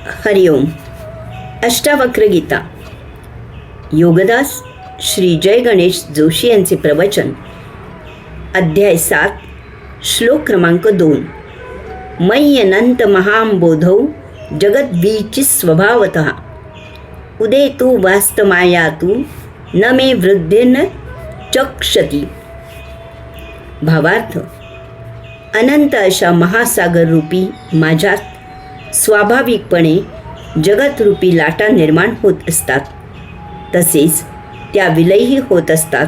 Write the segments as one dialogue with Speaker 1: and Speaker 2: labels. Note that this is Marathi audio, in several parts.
Speaker 1: हरिओम. अष्टावक्र गीता. योगदास श्री जय गणेश जोशी यांचे प्रवचन. अध्याय 7, श्लोक क्रमांक 2. मयि अनंत महांबोधौ जगद्वीचि स्वभावतः उदेतु वास्तमायातु न मे वृद्धिर्न चक्षति. भावार्थ: अनंत अशा महासागर रूपी माझ्यात स्वाभाविकपणे जगतरूपी लाटा निर्माण होत असतात, तसेच त्या विलयही होत असतात.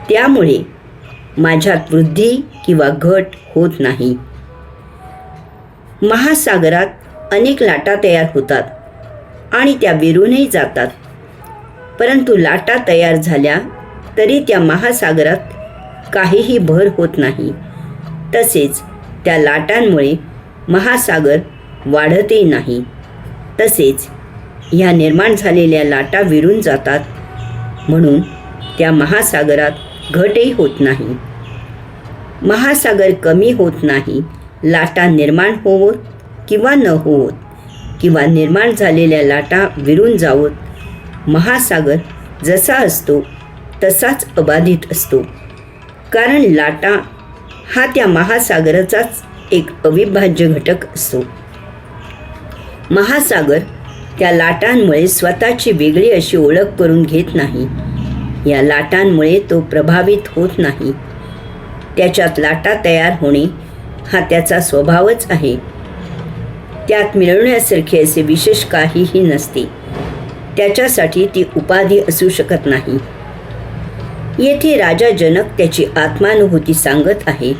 Speaker 1: त्यामुळे माझ्यात वृद्धी किंवा घट होत नाही. महासागरात अनेक लाटा तयार होतात आणि त्या विरूनही जातात, परंतु लाटा तयार झाल्या तरी त्या महासागरात काहीही भर होत नाही. तसेच त्या लाटांमुळे महासागर वाढतही नाही. तसेच ह्या निर्माण झालेल्या लाटा विरून जातात, म्हणून त्या महासागरात घटही होत नाही. महासागर कमी होत नाही. लाटा निर्माण होवोत किंवा न होवोत, किंवा निर्माण झालेल्या लाटा विरून जावोत, महासागर जसा असतो तसाच अबाधित असतो. कारण लाटा हा त्या महासागराचाच एक अविभाज्य घटक असतो. महासागर त्या लाटांमुळे स्वतःची वेगळी अशी ओळख करून घेत नाही. या लाटांमुळे तो प्रभावित होत नाही. त्याच्यात लाटा तयार होणे हा त्याचा स्वभावच आहे. त्यात मिळवण्यासारखे असे विशेष काहीही नसते. त्याच्यासाठी ती उपाधी असू शकत नाही. येथे राजा जनक त्याची आत्मानुभूती सांगत आहे.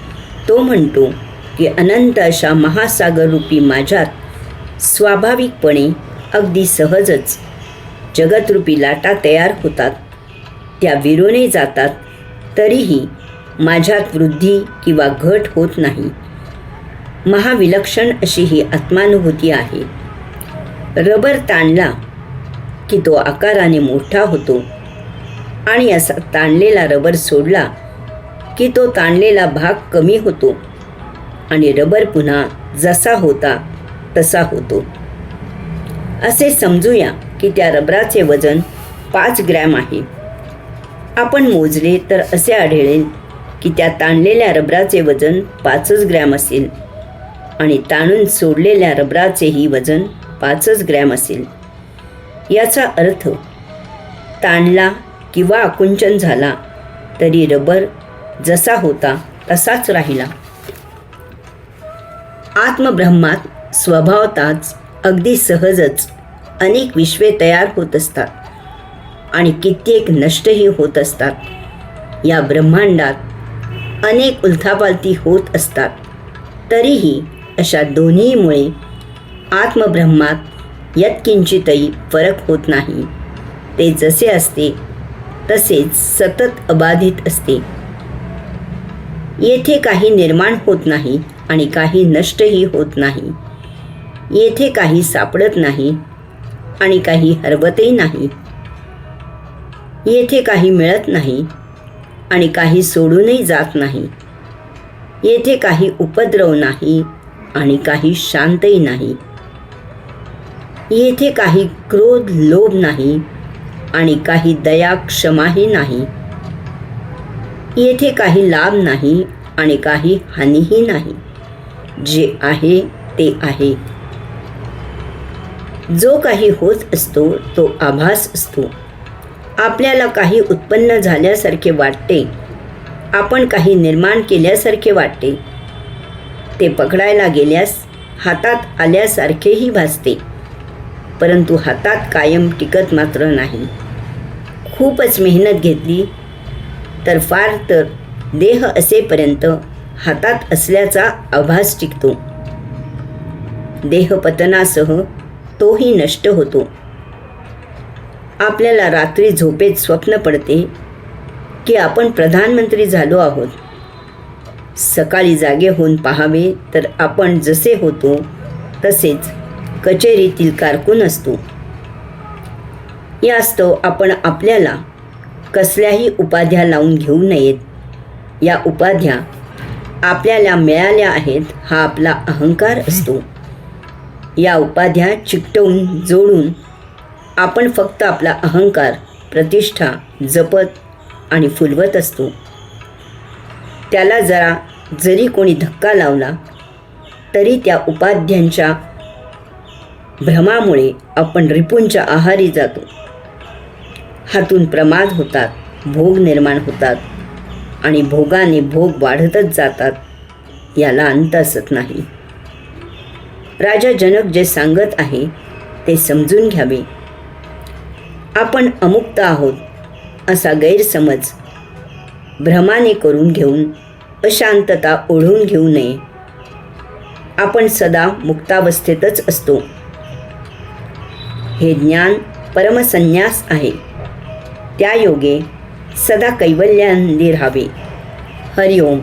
Speaker 1: तो म्हणतो की अनंत अशा महासागररूपी माझ्यात स्वाभाविकपणे अगदी सहजच जगतरूपी लाटा तयार होतात. त्या विरूनही जातात, तरीही माझ्यात वृद्धी किंवा घट होत नाही. महाविलक्षण अशी ही आत्मानुभूती आहे. रबर ताणला की तो आकाराने मोठा होतो, आणि असा ताणलेला रबर सोडला की तो ताणलेला भाग कमी होतो आणि रबर पुन्हा जसा होता तसा होतो. असे समजूया की त्या रबराचे वजन 5 ग्रॅम आहे. आपण मोजले तर असे आढळेल की त्या ताणलेल्या रबराचे वजन 5 ग्रॅम असेल आणि ताणून सोडलेल्या रबराचेही वजन 5 ग्रॅम असेल. याचा अर्थ ताणला किंवा आकुंचन झाला तरी रबर जसा होता तसाच राहिला. आत्मब्रह्मात स्वभावतःच अगदी सहजच अनेक विश्वे तयार होत असतात आणि कित्येक नष्टही होत असतात. या ब्रह्मांडात अनेक उलथापालथी होत असतात, तरीही अशा दोन्हीमुळे आत्मब्रह्मात यत्किंचितही फरक होत नाही. ते जसे असते तसेच सतत अबाधित असते. येथे काही निर्माण होत नाही आणि काही नष्टही होत नाही. येथे काही सापडत नाही आणि काही हरवतही नाही. येथे काही मिळत नाही आणि काही सोडूनही जात नाही. येथे काही उपद्रव नाही आणि काही शांतही नाही. येथे काही क्रोध लोभ नाही आणि काही दया क्षमाही नाही. येथे काही लाभ नाही आणि काही हानीही नाही. जे आहे ते आहे. जो काही होत असतो तो आभास असतो. आपल्याला काही उत्पन्न झाल्यासारखे वाटते. आपण काही निर्माण केल्यासारखे वाटते. ते पकडायला गेल्यास हातात आल्यासारखेही भासते, परंतु हातात कायम टिकत मात्र नाही. खूपच मेहनत घेतली तर फार तर देह असेपर्यंत हातात असल्याचा आभास टिकतो. देहपतनासह तोही नष्ट होतो. आपल्याला रात्री झोपेत स्वप्न पडते की आपण प्रधानमंत्री झालो आहोत. सकाळी जागे होऊन पाहावे तर आपण जसे होतो तसेच कचेरीतील कारकून असतो. यास्तव आपण आपल्याला कसल्याही उपाध्या लावून घेऊ नयेत. या उपाध्या आपल्याला मिळाल्या आहेत हा आपला अहंकार असतो. या उपाध्या चिकटवून जोडून आपण फक्त आपला अहंकार प्रतिष्ठा जपत आणि फुलवत असतो. त्याला जरी कोणी धक्का लावला तरी त्या उपाध्यांच्या भ्रमामुळे आपण रिपूंच्या आहारी जातो. हातून प्रमाद होतात, भोग निर्माण होतात आणि भोगाने भोग वाढतच जातात. याला अंत असत नाही. राजा जनक जे सांगत आहे ते समजून घ्यावे. आपण अमुक्त आहोत असा गैरसमज भ्रमाने करून घेऊन अशांतता ओढून घेऊ नये. आपण सदा मुक्तावस्थेतच असतो. हे ज्ञान परमसन्यास आहे. त्या योगे सदा कैवल्यानंदी राहावे. हरिओम.